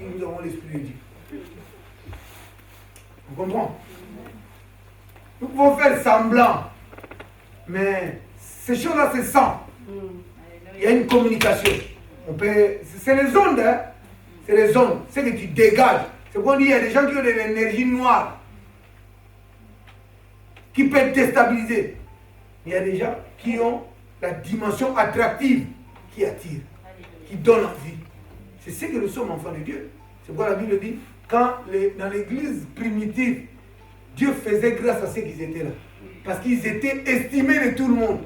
qui nous avons l'Esprit de Dieu. On comprend? Nous pouvons faire semblant, mais ces choses-là, c'est sans. Il y a une communication. C'est les ondes, hein? C'est les ondes. C'est que tu dégages. C'est qu'on dit, il y a des gens qui ont de l'énergie noire, qui peuvent déstabiliser. Il y a des gens qui ont la dimension attractive, qui attire, qui donne envie. C'est ce que nous sommes enfants de Dieu. C'est pourquoi la Bible dit, quand dans l'église primitive, Dieu faisait grâce à ceux qui étaient là. Parce qu'ils étaient estimés de tout le monde.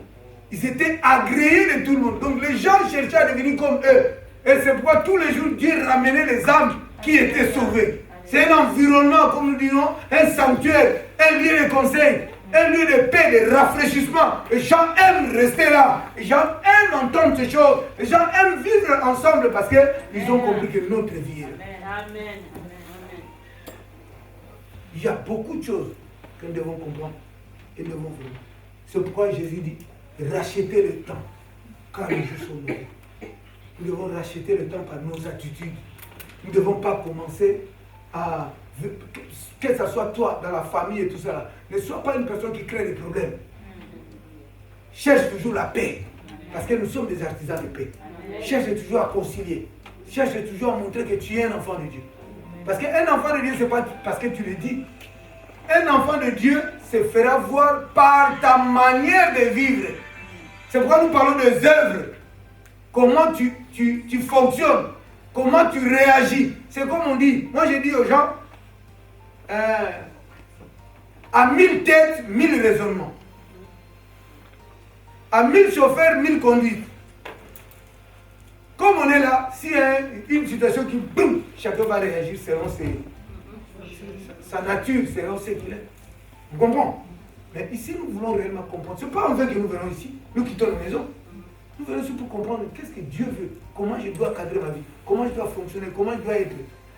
Ils étaient agréés de tout le monde. Donc les gens cherchaient à devenir comme eux. Et c'est pourquoi tous les jours, Dieu ramenait les âmes qui étaient sauvées. C'est un environnement, comme nous disons, un sanctuaire, un lieu de conseil, un lieu de paix, de rafraîchissement. Les gens aiment rester là. Les gens aiment entendre ces choses. Les gens aiment vivre ensemble parce qu'ils ont compris que notre vie est là. Amen. Il y a beaucoup de choses que nous devons comprendre et nous devons faire. C'est pourquoi Jésus dit, rachetez le temps, car les jours sont mauvais. Nous devons racheter le temps par nos attitudes. Nous ne devons pas commencer à... Que ce soit toi, dans la famille et tout ça, là, ne sois pas une personne qui crée des problèmes. Cherche toujours la paix, parce que nous sommes des artisans de paix. Cherche toujours à concilier. Cherche toujours à montrer que tu es un enfant de Dieu. Parce qu'un enfant de Dieu, ce n'est pas parce que tu le dis. Un enfant de Dieu se fera voir par ta manière de vivre. C'est pourquoi nous parlons des œuvres. Comment tu fonctionnes. Comment tu réagis. C'est comme on dit. Moi, je dis aux gens, à 1000 têtes, 1000 raisonnements. À 1000 chauffeurs, 1000 conduites. Comme on est là, s'il y a une situation qui, boum, chacun va réagir selon sa nature, selon ce qu'il est. Vous comprenez? Mais ici, nous voulons réellement comprendre. Ce n'est pas en vain que nous venons ici. Nous quittons la maison. Nous venons ici pour comprendre qu'est-ce que Dieu veut. Comment je dois cadrer ma vie. Comment je dois fonctionner. Comment je dois être.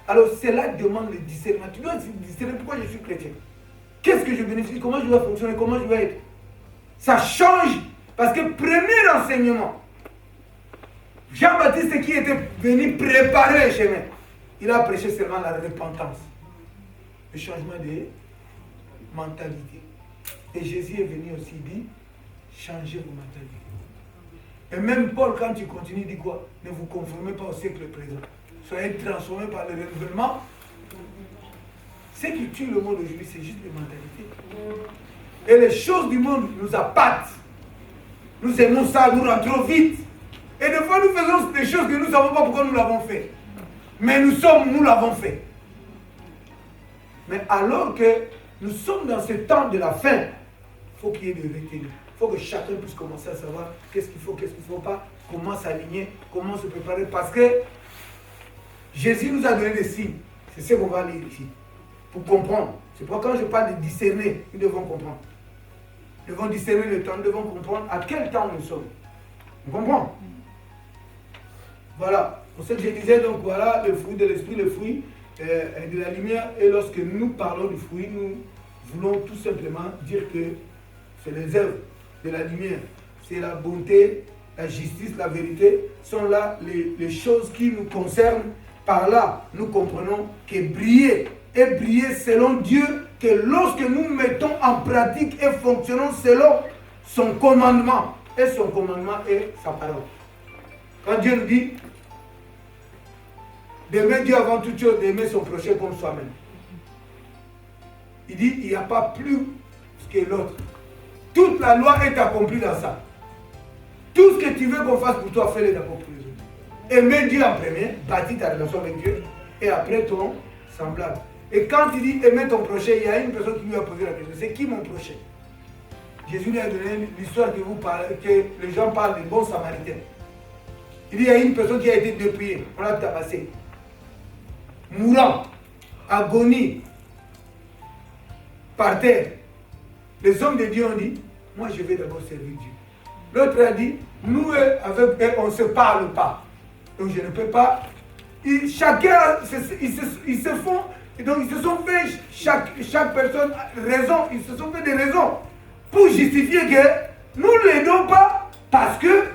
Alors, cela demande le discernement. Tu dois discerner pourquoi je suis chrétien. Qu'est-ce que je bénéficie. Comment je dois fonctionner. Comment je dois être. Ça change. Parce que premier enseignement, Jean-Baptiste qui était venu préparer le chemin, il a prêché seulement la repentance, le changement de mentalité. Et Jésus est venu aussi dire, changez vos mentalités. Et même Paul, quand tu continues, dit quoi? Ne vous conformez pas au siècle présent. Soyez transformés par le renouvellement. Ce qui tue le monde aujourd'hui, c'est juste les mentalités. Et les choses du monde nous appâtent. Nous aimons ça, nous rentrons vite. Et des fois, nous faisons des choses que nous ne savons pas pourquoi nous l'avons fait. Mais nous l'avons fait. Mais alors que nous sommes dans ce temps de la fin, il faut qu'il y ait de retenue. Il faut que chacun puisse commencer à savoir qu'est-ce qu'il faut, qu'est-ce qu'il ne faut pas, comment s'aligner, comment se préparer. Parce que Jésus nous a donné des signes. C'est ce qu'on va lire ici. Pour comprendre. C'est pourquoi quand je parle de discerner, nous devons comprendre. Nous devons discerner le temps, nous devons comprendre à quel temps nous sommes. Vous comprenez? Voilà, pour ce que je disais, donc voilà, le fruit de l'esprit, le fruit de la lumière. Et lorsque nous parlons du fruit, nous voulons tout simplement dire que c'est les œuvres de la lumière. C'est la bonté, la justice, la vérité, sont là les choses qui nous concernent. Par là, nous comprenons que briller et briller selon Dieu, que lorsque nous mettons en pratique et fonctionnons selon son commandement, et son commandement est sa parole. Quand Dieu nous dit d'aimer Dieu avant toute chose, d'aimer son prochain comme soi-même. Il dit, il n'y a pas plus que l'autre. Toute la loi est accomplie dans ça. Tout ce que tu veux qu'on fasse pour toi, fais-le d'abord pour les autres. Aimer Dieu en premier, bâtis ta relation avec Dieu, et après ton semblable. Et quand il dit aimer ton prochain, il y a une personne qui lui a posé la question, c'est qui mon prochain? Jésus lui a donné l'histoire que les gens parlent des bons samaritains. Il dit, il y a une personne qui a été dépouillée, on l'a tabassé. Mourant, agonie, par terre. Les hommes de Dieu ont dit, moi je vais d'abord servir Dieu. L'autre a dit, nous avec eux, on ne se parle pas. Donc je ne peux pas. Chacun, ils se font, et donc ils se sont fait, chaque personne raison, ils se sont fait des raisons pour justifier que nous ne l'aidons pas parce que,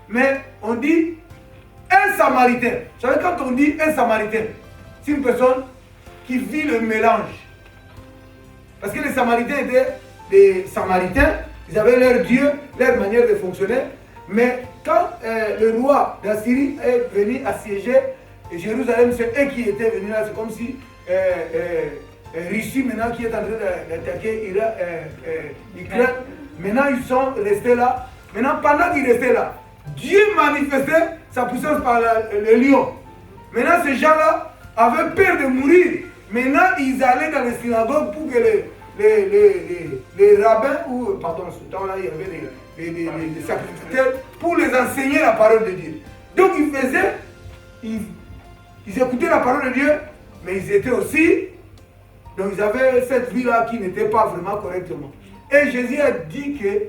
mais on dit un samaritain. Vous savez, quand on dit un samaritain, c'est une personne qui vit le mélange. Parce que les Samaritains étaient des Samaritains, ils avaient leur Dieu, leur manière de fonctionner. Mais quand le roi d'Assyrie est venu assiéger Jérusalem, c'est eux qui étaient venus là. C'est comme si Russie maintenant qui est en train d'attaquer Ukraine. Maintenant ils sont restés là. Maintenant pendant qu'ils restaient là, Dieu manifestait sa puissance par le lion. Maintenant ces gens-là avaient peur de mourir. Maintenant ils allaient dans les synagogues pour que les rabbins, ou pardon, ce temps-là il y avait les sacrificateurs, pour les enseigner la parole de Dieu. Donc ils faisaient, ils écoutaient la parole de Dieu, mais ils étaient aussi, donc ils avaient cette vie-là qui n'était pas vraiment correctement. Et Jésus a dit que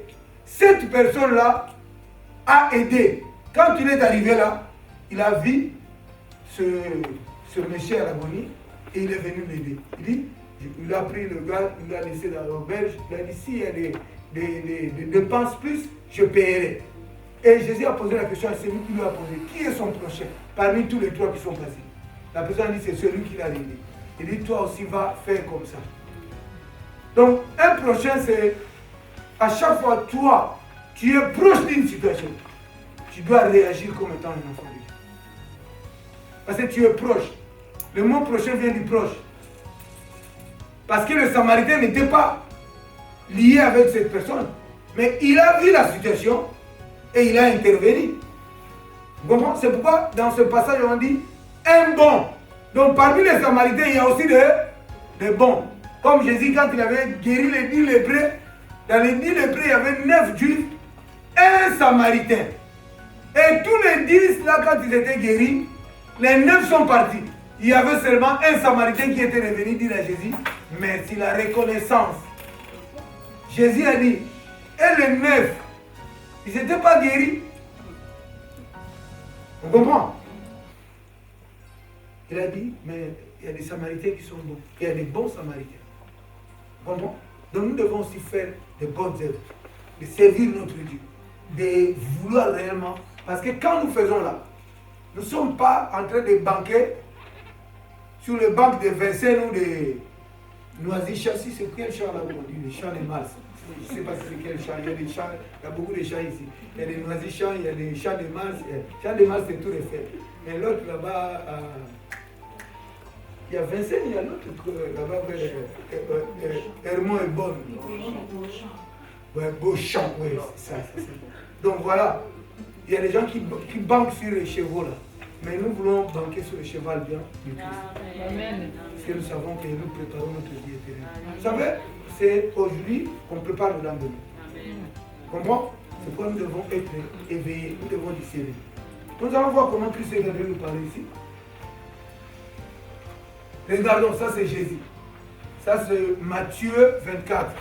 cette personne-là a aidé. Quand il est arrivé là, il a vu ce monsieur à l'agonie et il est venu l'aider. Il dit, il a pris le gars, il l'a laissé dans l'auberge, il a dit, s'il y a des dépenses plus, je paierai. Et Jésus a posé la question à celui qui lui a posé, qui est son prochain parmi tous les trois qui sont passés? La personne a dit, c'est celui qui l'a aidé. Il dit, toi aussi va faire comme ça. Donc, un prochain, c'est à chaque fois, toi, tu es proche d'une situation, tu dois réagir comme étant un enfant de Dieu. Parce que tu es proche. Le mot prochain vient du proche. Parce que le Samaritain n'était pas lié avec cette personne. Mais il a vu la situation et il a intervenu. Vous comprenez? C'est pourquoi dans ce passage on dit un bon. Donc parmi les Samaritains, il y a aussi des bons. Comme Jésus, quand il avait guéri les 10 lépreux, dans les 10 lépreux, il y avait 9 juifs, un Samaritain. Et tous les 10 là, quand ils étaient guéris, les 9 sont partis. Il y avait seulement un Samaritain qui était revenu dire à Jésus, merci, la reconnaissance. Jésus a dit, et les 9, ils n'étaient pas guéris. On comprend? Il a dit, mais il y a des Samaritains qui sont bons. Il y a des bons Samaritains. On comprend? Donc nous devons aussi faire de bonnes œuvres, de servir notre Dieu, de vouloir réellement. Parce que quand nous faisons là, nous ne sommes pas en train de banquer sur le banc de Vincennes ou de Noisy-Chassis. C'est quel champ là-bas? Le champ de Mars. Je ne sais pas si c'est quel champ. Il y a des champs, il y a beaucoup de champs ici. Il y a des Noisy-Champs, il y a des champs de Mars. Le champ de Mars, c'est tout refait. Mais l'autre là-bas, il y a Vincennes, il y a l'autre là-bas, Hermont et Bonne. Ouais, Beauchamp, oui, c'est ça. Donc voilà, il y a des gens qui banquent sur les chevaux là. Mais nous voulons banquer sur le cheval bien du Christ. Amen. Parce que nous savons que nous préparons notre vie éternelle. Vous savez, c'est aujourd'hui qu'on prépare le lendemain. Comprends? C'est pourquoi nous devons être éveillés, nous devons discerner. Nous allons voir comment Christ est venu nous parler ici. Regardons, ça c'est Jésus. Ça c'est Matthieu 24.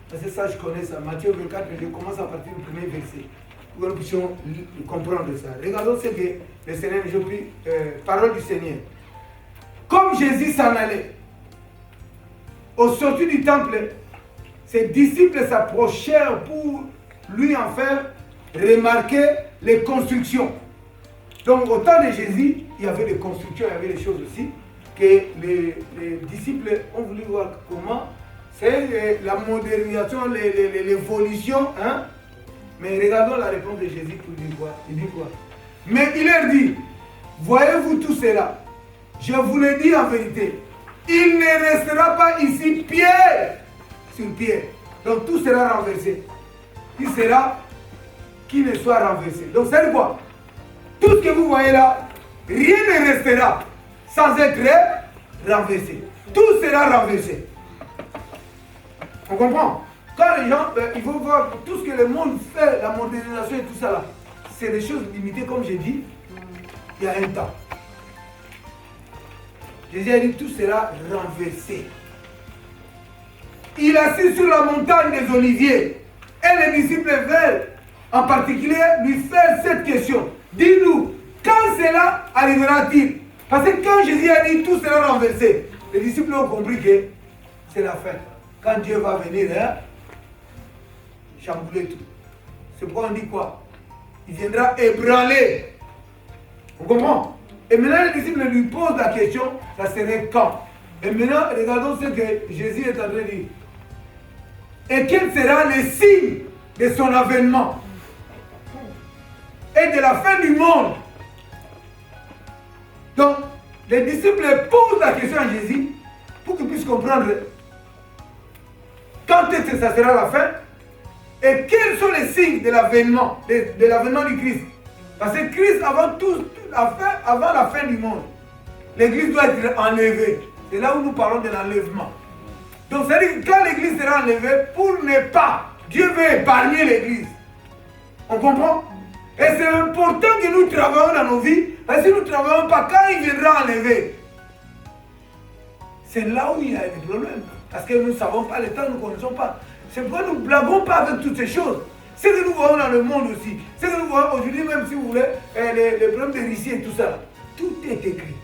Parce que ça je connais ça. Matthieu 24, je commence à partir du premier verset. Pour que nous puissions comprendre ça. Regardons ce que le Seigneur, je prie, parole du Seigneur. Comme Jésus s'en allait, au sortir du temple, ses disciples s'approchèrent pour lui en faire remarquer les constructions. Donc au temps de Jésus, il y avait des constructions, il y avait des choses aussi que les disciples ont voulu voir comment. C'est la modernisation, l'évolution, hein? Mais regardons la réponse de Jésus pour dire quoi. Il dit quoi? Mais il leur dit, voyez-vous tout cela? Je vous le dis en vérité, il ne restera pas ici pierre sur pierre. Donc tout sera renversé. Il sera qu'il ne soit renversé. Donc c'est quoi? Tout ce que vous voyez là, rien ne restera sans être renversé. Tout sera renversé. On comprend? Quand les gens, il faut voir tout ce que le monde fait, la modernisation et tout ça là, c'est des choses limitées, comme j'ai dit, il y a un temps. Jésus a dit tout sera renversé. Il assis sur la montagne des Oliviers et les disciples veulent en particulier lui faire cette question. Dis-nous, quand cela arrivera-t-il? Parce que quand Jésus a dit tout sera renversé, les disciples ont compris que c'est la fin. Quand Dieu va venir, hein, chambouler tout. C'est pourquoi on dit quoi? Il viendra ébranler. Vous comprenez? Et maintenant, les disciples lui posent la question, ça serait quand? Et maintenant, regardons ce que Jésus est en train de dire. Et quel sera le signe de son avènement et de la fin du monde? Donc, les disciples posent la question à Jésus pour qu'il puisse comprendre quand est-ce que ça sera la fin et quels sont les signes de l'avènement du Christ. Parce que Christ, avant la fin du monde, l'église doit être enlevée. C'est là où nous parlons de l'enlèvement. Donc, c'est-à-dire que quand l'église sera enlevée, pour ne pas, Dieu veut épargner l'église. On comprend? Et c'est important que nous travaillons dans nos vies, parce que si nous ne travaillons pas, quand il viendra enlever, c'est là où il y a des problèmes. Parce que nous ne savons pas le temps, nous ne connaissons pas. C'est pourquoi nous ne blaguons pas avec toutes ces choses. Ce que nous voyons dans le monde aussi, ce que nous voyons aujourd'hui, même si vous voulez, les problèmes de Russie et tout ça, tout est écrit.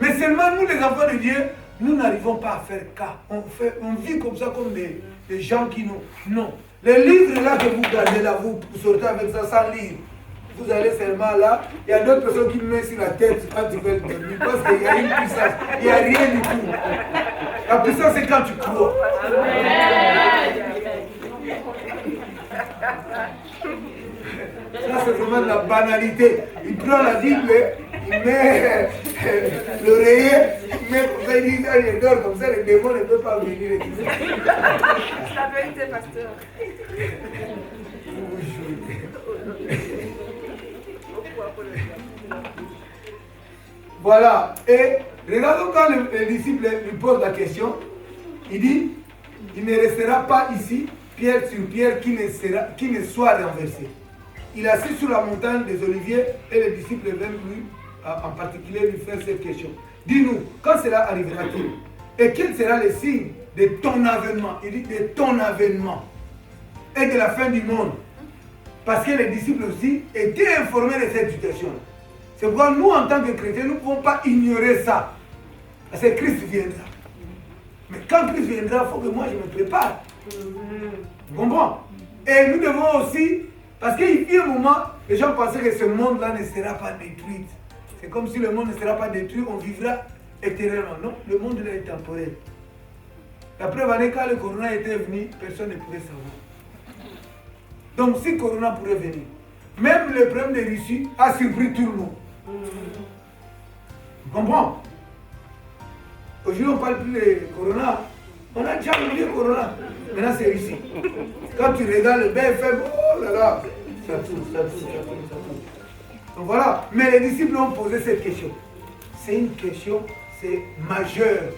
Mais seulement nous, les enfants de Dieu, nous n'arrivons pas à faire cas. On vit comme ça, comme des gens qui nous... Non. Les livres là que vous gardez là, vous sortez avec ça sans lire. Vous allez seulement là, il y a d'autres personnes qui me mettent sur la tête quand tu veux dormir. Parce qu'il y a une puissance, il n'y a rien du tout. La puissance, c'est quand tu crois. Ça, c'est vraiment de la banalité. Il prend la Bible, il met l'oreiller, il met comme ça, il dit, il dort comme ça, les démons ne peuvent pas venir. C'est la vérité, pasteur. Voilà. Et regardons quand le disciple lui pose la question, il dit, il ne restera pas ici, pierre sur pierre, qui ne soit renversé. Il est assis sur la montagne des Oliviers et les disciples viennent lui, en particulier, lui faire cette question. Dis-nous, quand cela arrivera-t-il? Et quel sera le signe de ton avènement? Il dit de ton avènement et de la fin du monde. Parce que les disciples aussi étaient informés de cette situation. C'est pourquoi nous, en tant que chrétiens, nous ne pouvons pas ignorer ça. Parce que Christ viendra. Mais quand Christ viendra, il faut que moi je me prépare. Vous comprenez? Et nous devons aussi, parce qu'il y a un moment, les gens pensaient que ce monde-là ne sera pas détruit. C'est comme si le monde ne sera pas détruit, on vivra éternellement. Non, le monde là est temporaire. La preuve en est quand le corona était venu, personne ne pouvait savoir. Donc si le corona pourrait venir, même le problème de Russie a surpris tout le monde. Vous comprenez? Aujourd'hui on ne parle plus de corona. On a déjà oublié le corona. Maintenant c'est Russie. Quand tu regardes le BFM, oh là là, ça tourne. Donc voilà. Mais les disciples ont posé cette question. C'est une question, c'est majeur.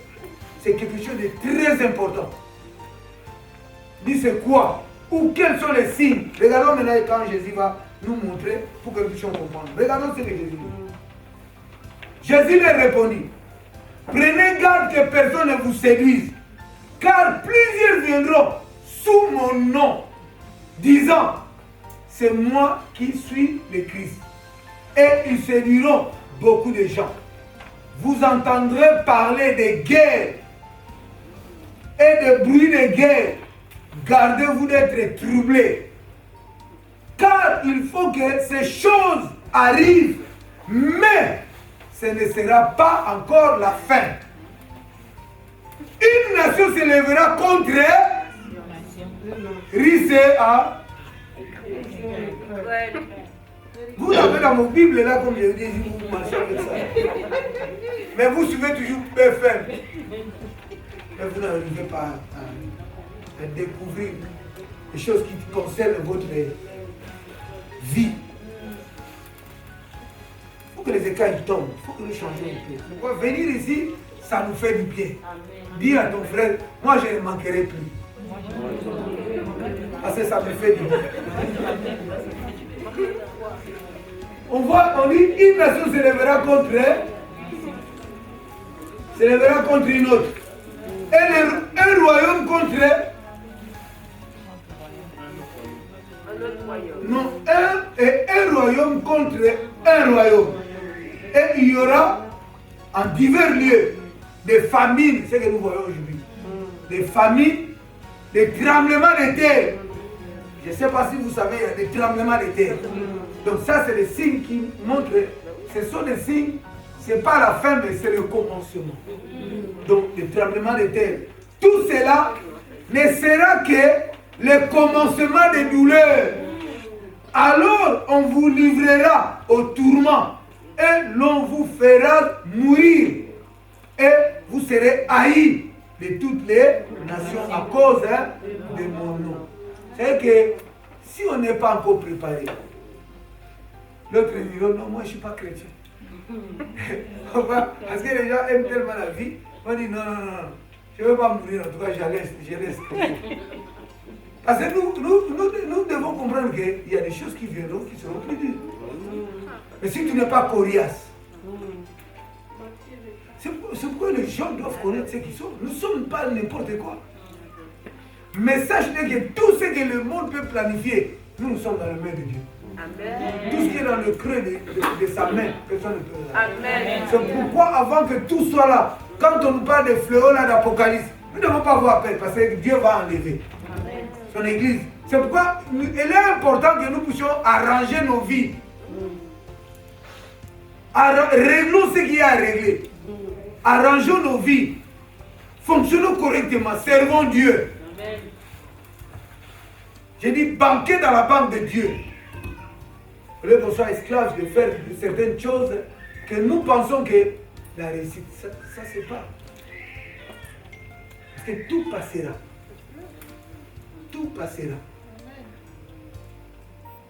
C'est quelque chose de très important. Dis c'est quoi? Ou quels sont les signes? Regardons maintenant quand Jésus va nous montrer pour que nous puissions comprendre. Regardons ce que Jésus dit. Jésus leur répondit, prenez garde que personne ne vous séduise, car plusieurs viendront sous mon nom, disant, c'est moi qui suis le Christ. Et ils séduiront beaucoup de gens. Vous entendrez parler de guerre et de bruit de guerre. Gardez-vous d'être troublés. Car il faut que ces choses arrivent, mais ce ne sera pas encore la fin. Une nation se lèvera contre Ricéa. Vous avez dans mon Bible là, comme je vous dis, vous marchez avec ça. Mais vous suivez toujours BFM. Mais vous n'arrivez pas à découvrir les choses qui concernent votre vie. Il faut que les écailles tombent, il faut que nous changions un peu. Pourquoi venir ici, ça nous fait du bien. Dis à ton frère, moi je ne manquerai plus. Parce que ça me fait du bien. On dit, une nation se lèvera contre une autre. Et un royaume contre non, un royaume contre un royaume. Et il y aura en divers lieux des famines, c'est ce que nous voyons aujourd'hui. Des famines, des tremblements de terre. Je ne sais pas si vous savez, il y a des tremblements de terre. Donc ça, c'est des signes qui montrent ce sont des signes, ce n'est pas la fin, mais c'est le commencement. Donc, le tremblement de terre. Tout cela ne sera que le commencement des douleurs. Alors, on vous livrera au tourment et l'on vous fera mourir. Et vous serez haïs de toutes les nations à cause de mon nom. C'est que si on n'est pas encore préparé, l'autre dit non, moi je ne suis pas chrétien. Parce que les gens aiment tellement la vie, on dit non, je ne veux pas mourir, en tout cas je laisse. Parce que nous devons comprendre qu'il y a des choses qui viendront qui seront plus dures. Mais si tu n'es pas coriace, c'est pourquoi les gens doivent connaître ce qu'ils sont. Nous ne sommes pas n'importe quoi. Mais sache-le que tout ce que le monde peut planifier, nous sommes dans la main de Dieu. Amen. Tout ce qui est dans le creux de sa main, personne ne peut. Amen. C'est pourquoi avant que tout soit là, quand on nous parle des fléaux là d'Apocalypse, nous ne devons pas avoir peur parce que Dieu va enlever son église. C'est pourquoi il est important que nous puissions arranger nos vies. Réglons ce qu'il y a à régler. Arrangeons nos vies. Fonctionnons correctement. Servons Dieu. Amen. J'ai dit banquer dans la banque de Dieu. Au lieu qu'on soit esclave de faire certaines choses que nous pensons que la réussite, ça c'est pas. Parce que tout passera. Tout passera.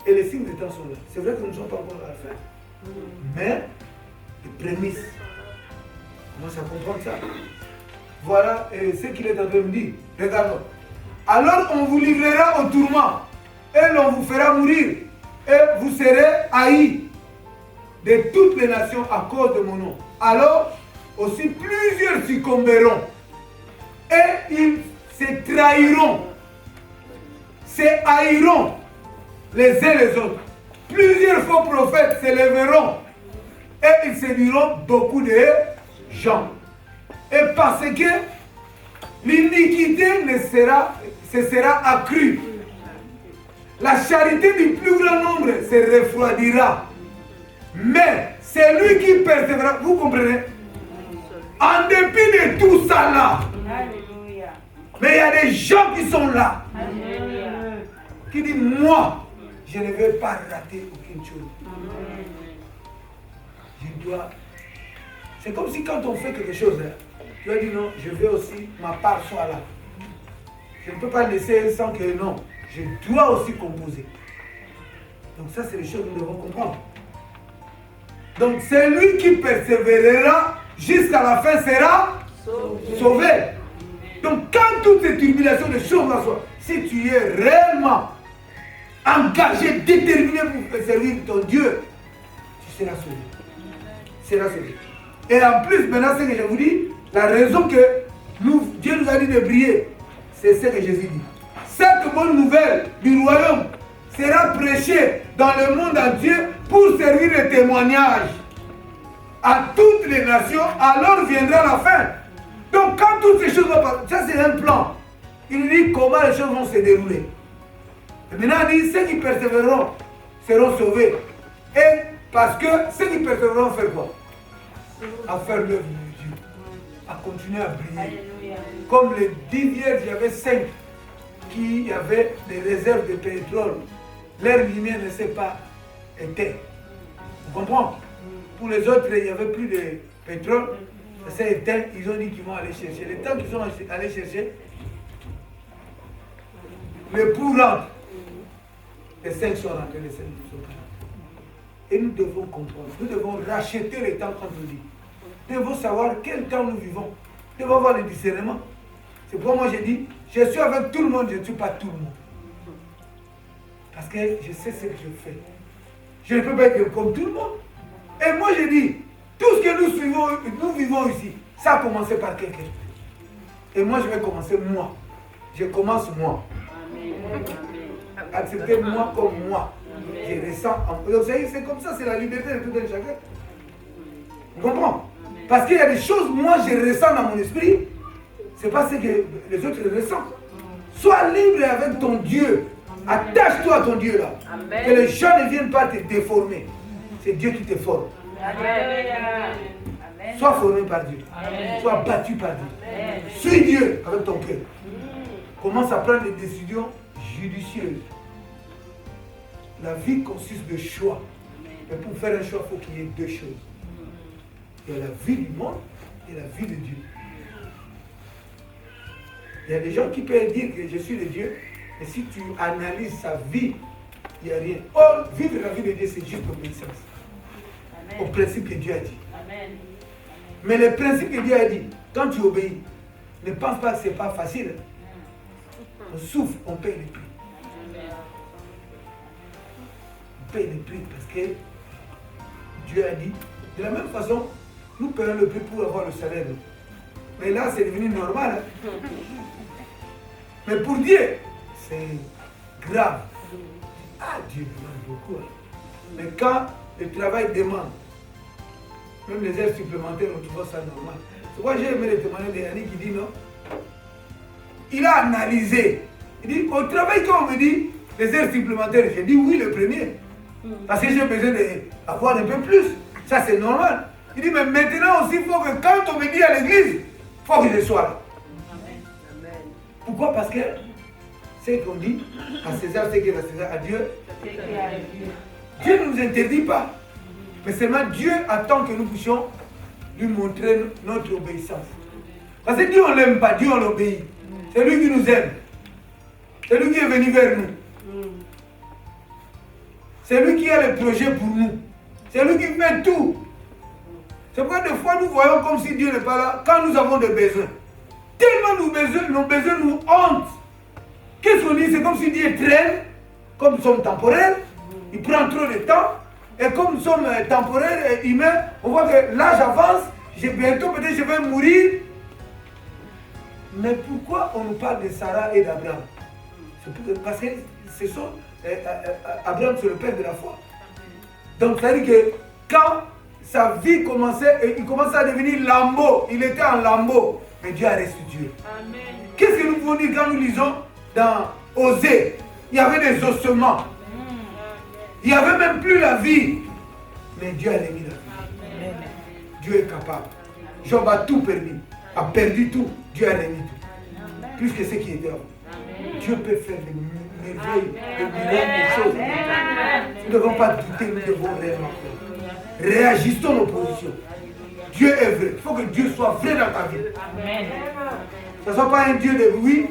Et les signes des temps sont là. C'est vrai que nous ne sommes pas encore à la fin. Mais les prémices. On commence à comprendre ça. Voilà ce qu'il est en train de me dire. Regardons. Alors on vous livrera au tourment et l'on vous fera mourir et vous serez haïs de toutes les nations à cause de mon nom. Alors aussi plusieurs succomberont et ils se trahiront, se haïront les uns les autres. Plusieurs faux prophètes se lèveront et ils séduiront beaucoup de gens. Et parce que l'iniquité se sera accrue, la charité du plus grand nombre se refroidira. Mais c'est lui qui persévérera, vous comprenez? En dépit de tout ça là, mais il y a des gens qui sont là, qui disent moi, je ne vais pas rater aucune chose. Je dois. C'est comme si quand on fait quelque chose, tu as dit non, je veux aussi, ma part soit là. Je ne peux pas laisser sans que non, je dois aussi composer. Donc ça, c'est les choses que nous devons comprendre. Donc c'est lui qui persévérera jusqu'à la fin sera sauvé. Donc quand toutes ces tribulations de choses en soi, si tu es réellement engagé, déterminé pour servir ton Dieu, tu seras sauvé. Tu seras sauvé. Et en plus, maintenant, ce que je vous dis, la raison que Dieu nous a dit de briller, c'est ce que Jésus dit. Cette bonne nouvelle du royaume sera prêchée dans le monde entier pour servir de témoignage à toutes les nations, alors viendra la fin. Donc quand toutes ces choses vont passer, ça c'est un plan. Il dit comment les choses vont se dérouler. Et maintenant il dit, ceux qui persévéreront seront sauvés. Et parce que ceux qui persévéreront faire quoi? À faire l'œuvre de Dieu, à continuer à briller. Alléluia. Comme les 10 vierges, il y avait 5 qui avaient des réserves de pétrole. Leur lumière ne s'est pas éteinte. Vous comprenez? Pour les autres, il n'y avait plus de pétrole. Ça s'est éteint, ils ont dit qu'ils vont aller chercher. Le temps qu'ils sont allés chercher, le pour rentre. Les 5 sont rentrés, les 5 sont rentrés. Et nous devons comprendre, nous devons racheter le temps qu'on nous dit. Nous devons savoir quel temps nous vivons. Nous devons avoir le discernement. C'est pourquoi moi j'ai dit, je suis avec tout le monde, je ne suis pas tout le monde. Parce que je sais ce que je fais. Je ne peux pas être comme tout le monde. Et moi j'ai dit, tout ce que nous vivons ici, ça a commencé par quelqu'un. Et moi je vais commencer moi. Je commence moi. Acceptez-moi comme moi. Je ressens. Donc c'est comme ça, c'est la liberté de tout un chacun. Vous comprenez? Parce qu'il y a des choses, moi je ressens dans mon esprit, c'est pas ce que les autres ressentent. Sois libre avec ton Dieu. Attache-toi à ton Dieu là. Amen. Que les gens ne viennent pas te déformer. C'est Dieu qui te forme. Sois formé par Dieu. Sois battu par Dieu. Suis Dieu avec ton cœur. Commence à prendre des décisions judicieuses. La vie consiste de choix. Mais pour faire un choix, il faut qu'il y ait deux choses. Il y a la vie du monde et la vie de Dieu. Il y a des gens qui peuvent dire que je suis de Dieu, mais si tu analyses sa vie, il n'y a rien. Or, vivre la vie de Dieu, c'est juste l'obéissance. Au principe que Dieu a dit. Amen. Mais le principe que Dieu a dit, quand tu obéis, ne pense pas que ce n'est pas facile. On souffre, on paye le prix. On paye le prix parce que Dieu a dit. De la même façon, nous payons le prix pour avoir le salaire. Mais là, c'est devenu normal. Mais pour Dieu, c'est grave. Ah, Dieu demande beaucoup. Mais quand le travail demande, même les heures supplémentaires, on trouve ça normal. C'est pourquoi j'ai aimé le témoignage d'Yannick qui dit non. Il a analysé. Il dit, au travail, quand on me dit les heures supplémentaires, j'ai dit oui, le premier. Parce que j'ai besoin d'avoir un peu plus. Ça, c'est normal. Il dit, mais maintenant aussi, il faut que quand on me dit à l'église, il faut que je sois là. Amen. Pourquoi? Parce que c'est qu'on dit à César, c'est qu'il a César, à Dieu. Dieu ne nous interdit pas. Mais seulement Dieu attend que nous puissions lui montrer notre obéissance. Parce que Dieu, on ne l'aime pas, Dieu, on l'obéit. C'est lui qui nous aime. C'est lui qui est venu vers nous. C'est lui qui a le projet pour nous. C'est lui qui fait tout. C'est pourquoi des fois nous voyons comme si Dieu n'est pas là quand nous avons des besoins. Tellement nos besoins nous hantent. Qu'est-ce qu'on dit? C'est comme si Dieu traîne, comme nous sommes temporaires, il prend trop de temps. Et comme nous sommes temporaires et humains, on voit que l'âge avance, bientôt peut-être je vais mourir. Mais pourquoi on nous parle de Sarah et d'Abraham? Parce que ce sont Abraham, c'est le père de la foi. Donc ça veut dire que quand sa vie commençait, il commençait à devenir lambeau, il était en lambeau, mais Dieu a restitué. Qu'est-ce que nous pouvons dire quand nous lisons dans Osée? Il y avait des ossements. Il n'y avait même plus la vie. Mais Dieu a remis la vie. Dieu est capable. Job a tout perdu. A perdu tout. Dieu a remis tout. Plus que ce qui était avant. Dieu peut faire des merveilles, des miracles, des choses. Nous ne devons pas douter, nous devons réellement croire. Réagissons nos positions. Dieu est vrai. Il faut que Dieu soit vrai dans ta vie. Ce ne soit pas un Dieu de oui,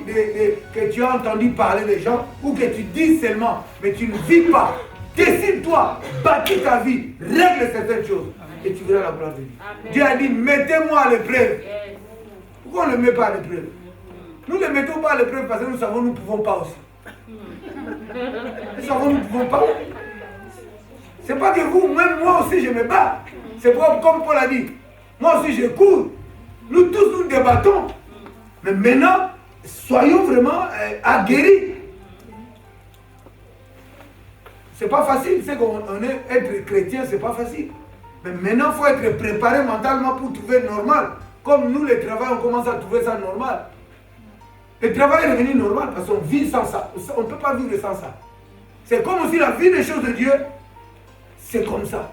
que tu as entendu parler des gens, ou que tu dis seulement, mais tu ne vis pas. Décide-toi, bâtis ta vie, règle certaines choses, et tu verras la gloire de Dieu. Dieu a dit, mettez-moi à l'épreuve. Pourquoi on ne le met pas à l'épreuve? Nous ne le mettons pas à l'épreuve parce que nous savons que nous ne pouvons pas aussi. Nous savons que nous ne pouvons pas. Ce n'est pas que vous, même moi aussi je me bats. C'est comme Paul a dit, moi aussi je cours. Nous tous nous débattons. Mais maintenant, soyons vraiment aguerris. C'est pas facile, c'est qu'on est être chrétien, c'est pas facile. Mais maintenant, il faut être préparé mentalement pour trouver normal. Comme nous, le travail, on commence à trouver ça normal. Le travail est devenu normal parce qu'on vit sans ça. On ne peut pas vivre sans ça. C'est comme aussi la vie des choses de Dieu. C'est comme ça.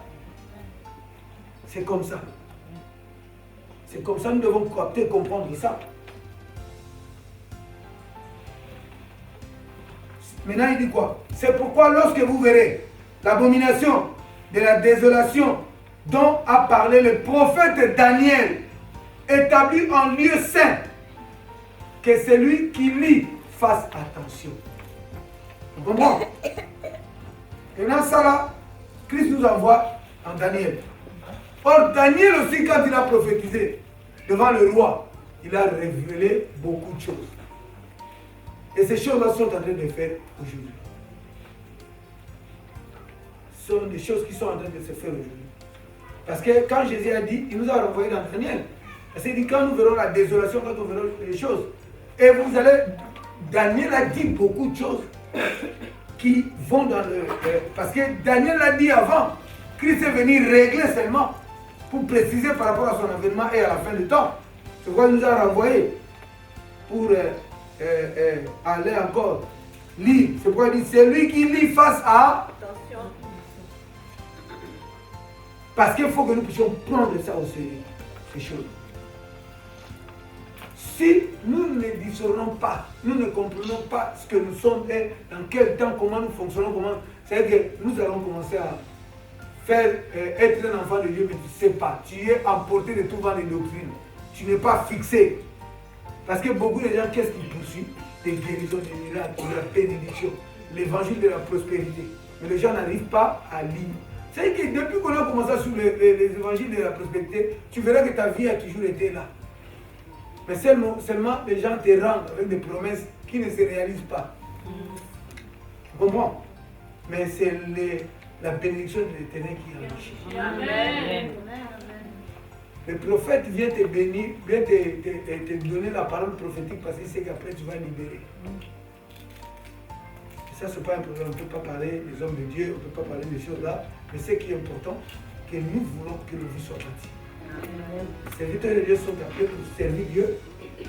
C'est comme ça. C'est comme ça, nous devons capter, comprendre ça. Maintenant, il dit quoi? C'est pourquoi lorsque vous verrez l'abomination de la désolation dont a parlé le prophète Daniel, établi en lieu saint, que celui qui lit fasse attention. Vous comprenez? Et dans ça là, Christ nous envoie en Daniel. Or, Daniel aussi, quand il a prophétisé devant le roi, il a révélé beaucoup de choses. Et ces choses-là sont en train de faire aujourd'hui. Ce sont des choses qui sont en train de se faire aujourd'hui. Parce que quand Jésus a dit, il nous a renvoyé dans Daniel. Parce qu'il dit, quand nous verrons la désolation, quand on verra les choses. Et vous allez, Daniel a dit beaucoup de choses qui vont dans le... parce que Daniel l'a dit avant, Christ est venu régler seulement pour préciser par rapport à son avènement et à la fin du temps. C'est pourquoi il nous a renvoyé pour aller encore lire. C'est pourquoi il dit, c'est lui qui lit face à... Parce qu'il faut que nous puissions prendre ça au sérieux, ces choses. Si nous ne discernons pas, nous ne comprenons pas ce que nous sommes et dans quel temps, comment nous fonctionnons, c'est que nous allons commencer à faire être un enfant de Dieu, mais tu ne sais pas. Tu es emporté de tout vent de doctrine. Tu n'es pas fixé. Parce que beaucoup de gens, qu'est-ce qu'ils poursuivent? Des guérisons, des miracles, de la bénédiction, l'évangile de la prospérité. Mais les gens n'arrivent pas à lire. C'est que depuis qu'on a commencé sur les évangiles de la prospérité, tu verras que ta vie a toujours été là. Mais seulement les gens te rendent avec des promesses qui ne se réalisent pas. Tu comprends? Mais c'est la bénédiction de l'Éternel qui enrichit. Amen. Le prophète vient te bénir, vient te donner la parole prophétique parce qu'il sait qu'après tu vas libérer. Et ça, ce n'est pas un problème. On ne peut pas parler des hommes de Dieu, on ne peut pas parler des choses là. Mais ce qui est important, que nous voulons que nos vies soient bâties. Les serviteurs de Dieu sont appelés pour servir Dieu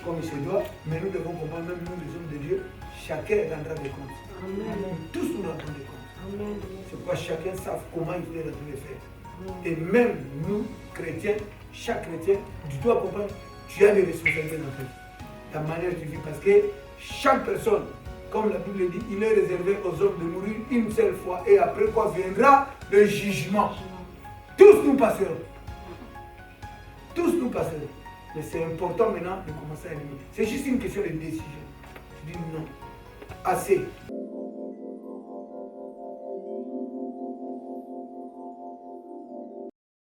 comme il se doit, mais nous devons comprendre, même nous, les hommes de Dieu, chacun rendra des comptes. Amen. Tous nous rendrons des comptes. Amen. C'est pourquoi chacun sache comment il doit les faire. Et même nous, chrétiens, chaque chrétien, tu dois comprendre, tu as des responsabilités dans ta vie. Ta manière de vivre, parce que chaque personne, comme la Bible dit, il est réservé aux hommes de mourir une seule fois, et après quoi viendra le jugement. Tous nous passerons. Tous nous passerons. Mais c'est important maintenant de commencer à limiter. C'est juste une question de décision. Tu dis non. Assez.